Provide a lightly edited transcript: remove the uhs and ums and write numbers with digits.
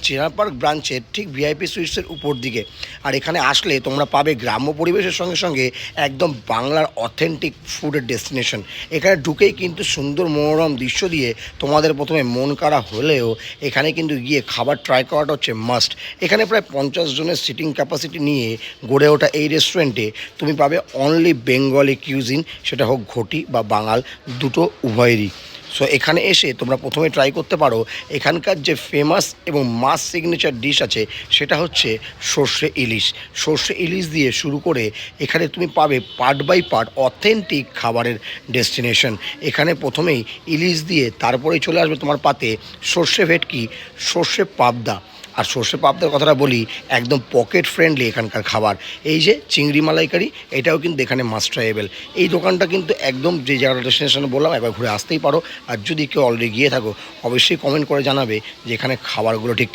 চেনা পার্ক ব্রাঞ্চের ঠিক ভিআইপি সুইটসের উপর দিকে। আর এখানে আসলে তোমরা পাবে গ্রাম্য পরিবেশের সঙ্গে সঙ্গে একদম বাংলার অথেন্টিক ফুডের ডেস্টিনেশন। এখানে ঢুকেই কিন্তু সুন্দর মনোরম দৃশ্য দিয়ে তোমাদের প্রথমে মন কাড়া হলেও এখানে কিন্তু গিয়ে খাবার ট্রাই করাটা হচ্ছে মাস্ট। এখানে প্রায় 50 জনের সিটিং ক্যাপাসিটি নিয়ে গড়ে ওঠা এই রেস্টুরেন্টে তুমি পাবে অনলি বেঙ্গলি কিউজিন, সেটা হোক ঘটি বা বাঙাল, দুটো উভয়েরই। সো এখানে এসে তোমরা প্রথমে ট্রাই করতে পারো এখানকার যে ফেমাস এবং মাস সিগনেচার ডিশ আছে সেটা হচ্ছে সর্ষে ইলিশ। সর্ষে ইলিশ দিয়ে শুরু করে এখানে তুমি পাবে পার্ট বাই পার্ট অথেন্টিক খাবারের ডেস্টিনেশন। এখানে প্রথমেই ইলিশ দিয়ে তারপরেই চলে আসবে তোমার পাতে সর্ষে ভেটকি, সর্ষে পাবদা। আর সর্ষে পাবদার কথাটা বলি, একদম পকেট ফ্রেন্ডলি এখানকার খাবার। এই যে চিংড়ি মালাইকারি, এটাও কিন্তু এখানে মাস্ট ট্রাইয়েবল। এই দোকানটা কিন্তু একদম যে জায়গাটা ডেস্টিনেশনে বললাম একবার ঘুরে আসতেই পারো। আর যদি কেউ অলরেডি গিয়ে থাকো অবশ্যই কমেন্ট করে জানাবে যে এখানে খাবারগুলো ঠিক